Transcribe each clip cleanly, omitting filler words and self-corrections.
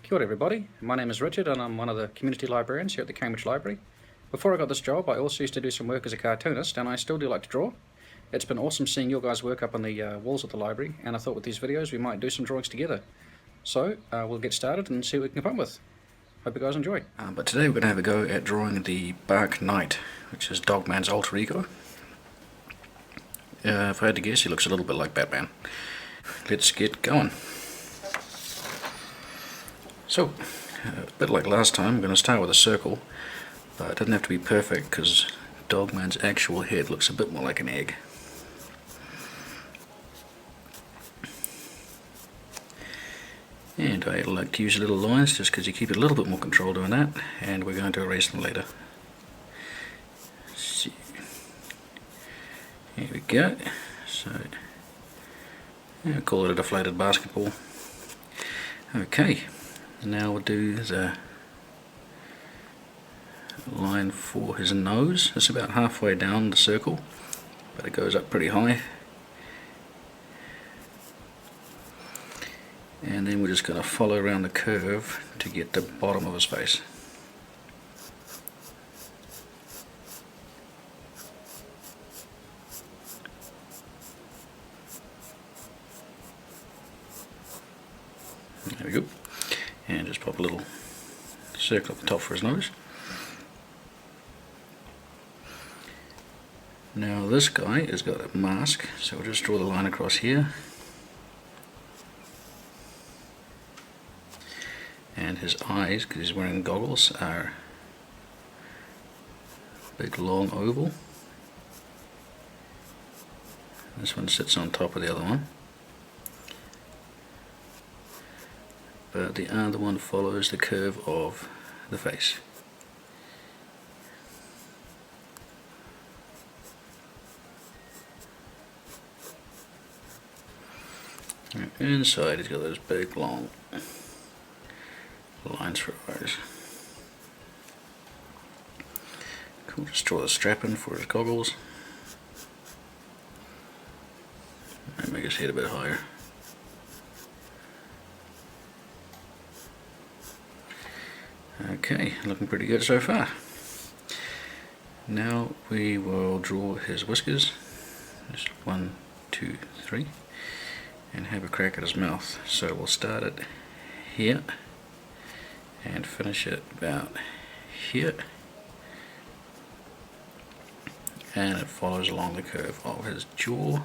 Kia ora everybody, my name is Richard and I'm one of the community librarians here at the Cambridge Library. Before I got this job I also used to do some work as a cartoonist and I still do like to draw. It's been awesome seeing your guys work up on the walls of the library, and I thought with these videos we might do some drawings together. So we'll get started and see what we can come up with. Hope you guys enjoy. But today we're going to have a go at drawing the Bark Knight, which is Dogman's alter ego. If I had to guess, he looks a little bit like Batman. Let's get going. So, a bit like last time, I'm going to start with a circle, but it doesn't have to be perfect because Dogman's actual head looks a bit more like an egg. And I like to use little lines just because you keep a little bit more control doing that, and we're going to erase them later. So, here we go. So, I'll call it a deflated basketball. Okay. Now we'll do the line for his nose. It's about halfway down the circle, but it goes up pretty high. And then we're just going to follow around the curve to get the bottom of his face. There we go. And just pop a little circle up the top for his nose. Now this guy has got a mask, so we'll just draw the line across here. And his eyes, because he's wearing goggles, are a big long oval. This one sits on top of the other one. But the other one follows the curve of the face. And inside he's got those big long lines for eyes. Cool, just draw the strap in for his goggles. And make his head a bit higher. Okay, looking pretty good so far. Now we will draw his whiskers. Just 1, 2, 3. And have a crack at his mouth. So we'll start it here and finish it about here. And it follows along the curve of his jaw.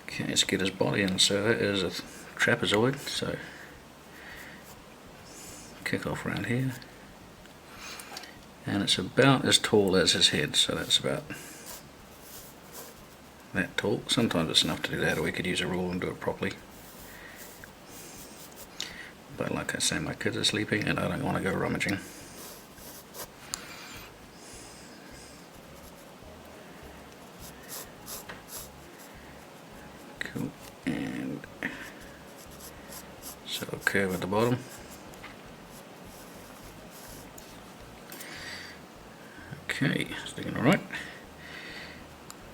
Okay, let's get his body in. So that is a trapezoid, so kick off around here. And it's about as tall as his head, so that's about that tall. Sometimes it's enough to do that, or we could use a rule and do it properly. But like I say, my kids are sleeping and I don't want to go rummaging. Cool. And so curve at the bottom. Okay, it's looking alright.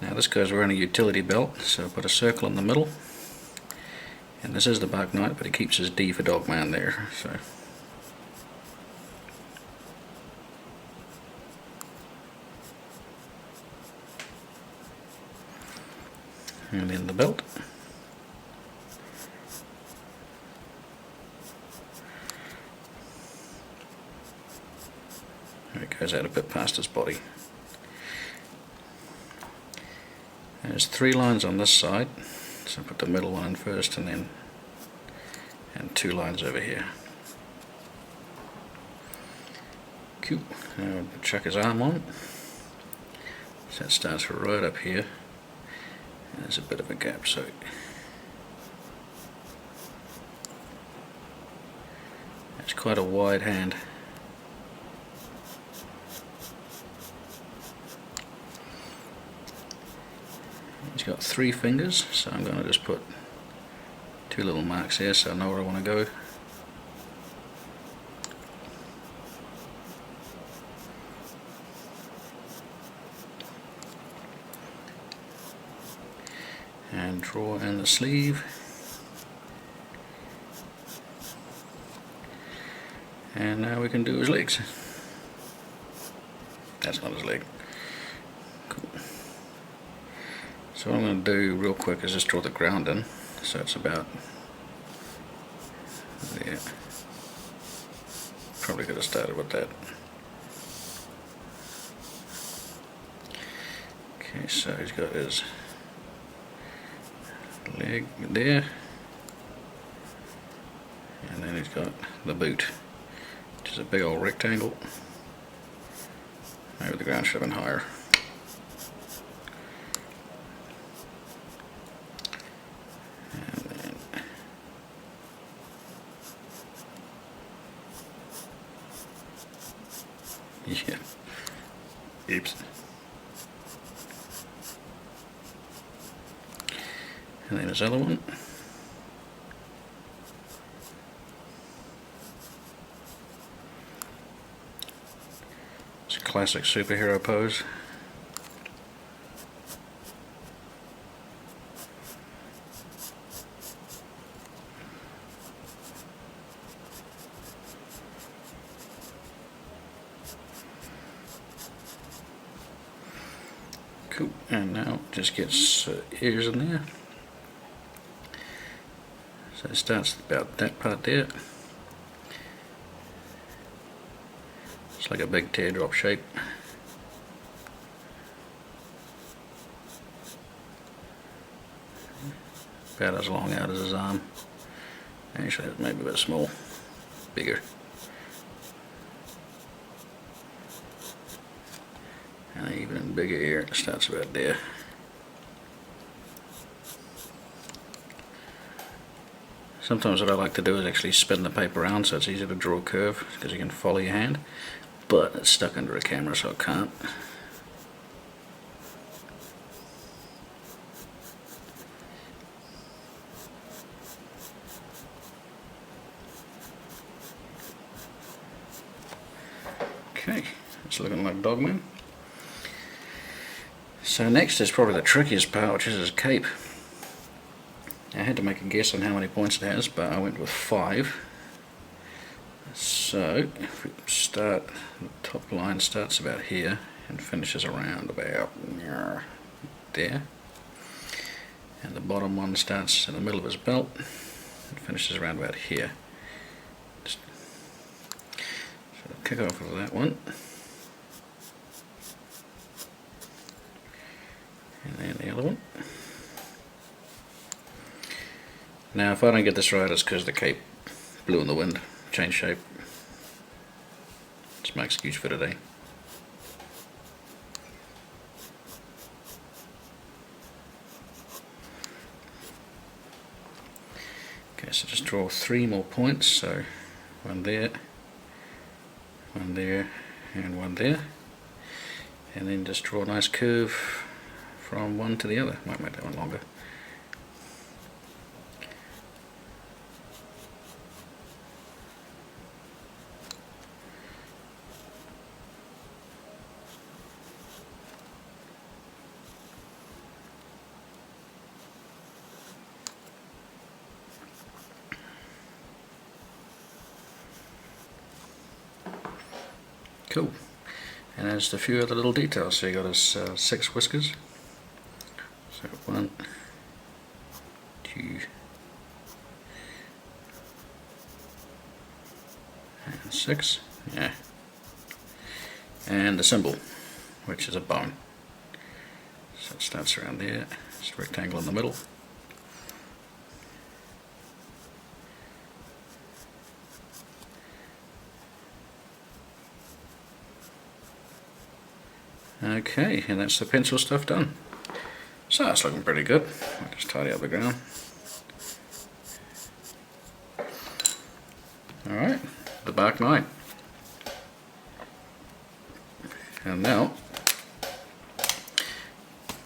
Now this guy's wearing a utility belt, so put a circle in the middle. And this is the Bark Knight, but he keeps his D for Dogman there. So and then the belt. It goes out a bit past his body. There's 3 lines on this side, so put the middle line first and 2 lines over here. Cool. Now we'll chuck his arm on. So it starts right up here. And there's a bit of a gap, so it's quite a wide hand. He's got 3 fingers, so I'm going to just put 2 little marks here so I know where I want to go. and draw in the sleeve. And now we can do his legs. That's not his leg. Cool. So what I'm going to do real quick is just draw the ground in. So it's about there. Probably could have started with that. Okay, so he's got his leg there, and then he's got the boot, which is a big old rectangle. Maybe the ground should have been higher. And then yeah. Oops. And then this other one. It's a classic superhero pose. Cool, and now just gets ears in there. So it starts about that part there. It's like a big teardrop shape. About as long out as his arm. Actually, it's maybe a bit small, bigger. And even bigger here, it starts about there. Sometimes what I like to do is actually spin the paper around so it's easier to draw a curve because you can follow your hand, but it's stuck under a camera so I can't. Okay, it's looking like Dogman. So next is probably the trickiest part, which is his cape. I had to make a guess on how many points it has, but I went with 5. So if we start, the top line starts about here and finishes around about there, and the bottom one starts in the middle of his belt and finishes around about here. So kick off with that one, and then the other one. Now if I don't get this right, it's because the cape blew in the wind, changed shape. It's my excuse for today. Okay, so just draw 3 more points, so one there, and one there, and then just draw a nice curve from one to the other. Might make that one longer. Cool. And there's a few other little details. So you got his 6 whiskers. So 1, 2, and 6. Yeah. And the symbol, which is a bone. So it starts around there. It's a rectangle in the middle. Okay, and that's the pencil stuff done. So that's looking pretty good. I'll just tidy up the ground. Alright, the Dark Knight. And now,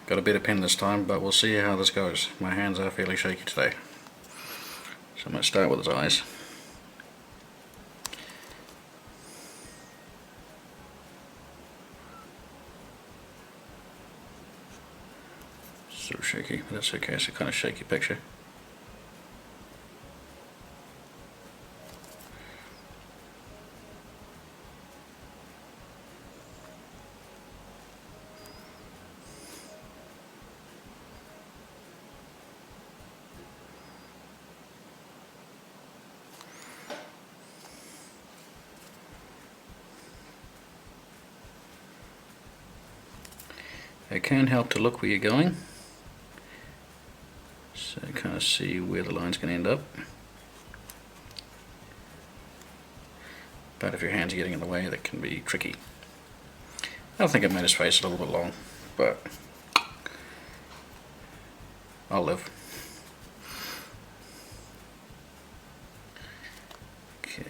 got a better pen this time, but we'll see how this goes. My hands are fairly shaky today. So I'm going to start with his eyes. It's a little shaky, but that's okay. It's a kind of shaky picture. It can help to look where you're going, so kind of see where the line's going to end up. But if your hand's getting in the way, that can be tricky. I think it made his face a little bit long, but I'll live. Okay.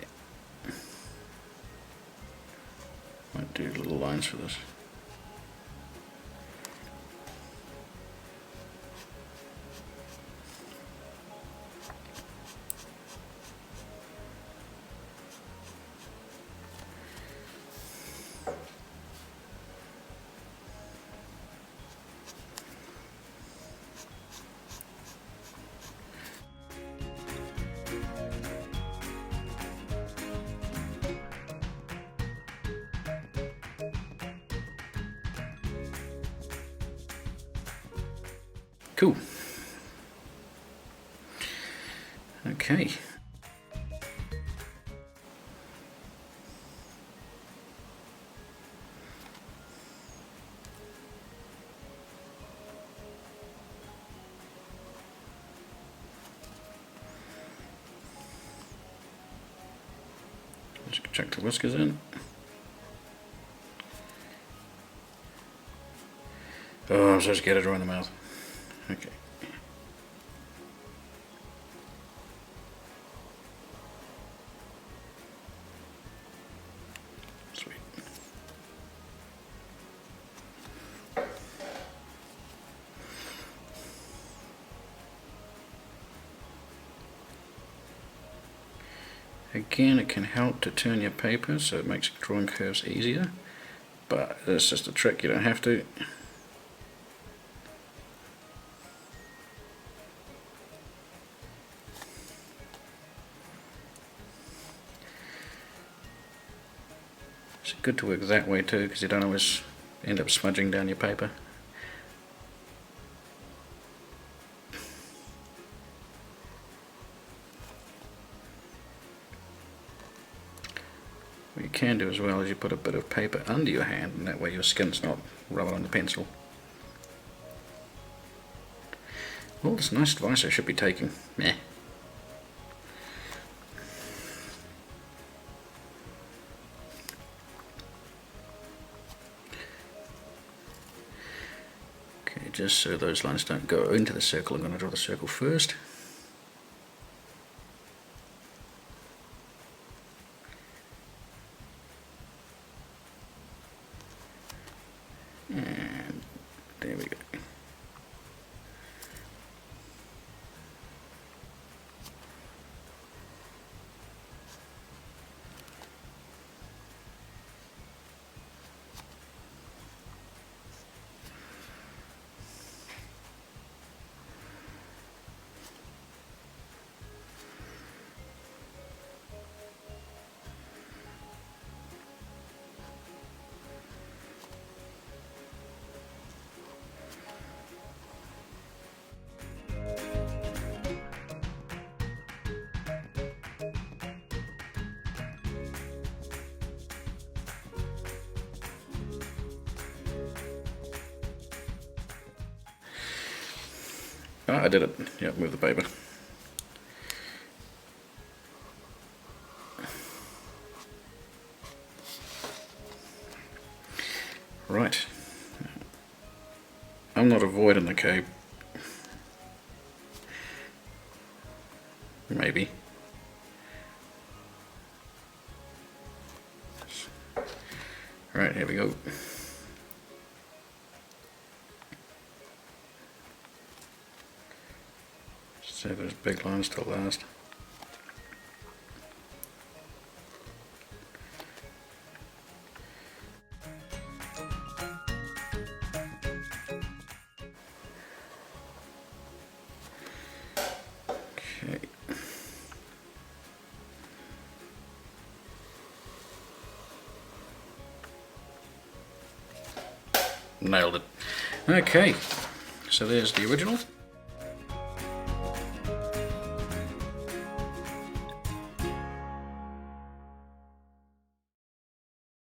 Might do little lines for this. Cool. Okay. Just check the whiskers in. Oh, I'm supposed to get it around the mouth. Okay. Sweet. Again, it can help to turn your paper so it makes drawing curves easier, but it's just a trick, you don't have to. It's good to work that way too, because you don't always end up smudging down your paper. What you can do as well is you put a bit of paper under your hand, and that way your skin's not rubbing on the pencil. All this nice advice I should be taking. Meh. Just so those lines don't go into the circle, I'm going to draw the circle first. And there we go. Oh, I did it. Yeah, move the paper. Right. I'm not avoiding the cape. Maybe. Right, here we go. Save those big lines till last. Okay. Nailed it. Okay, so there's the original.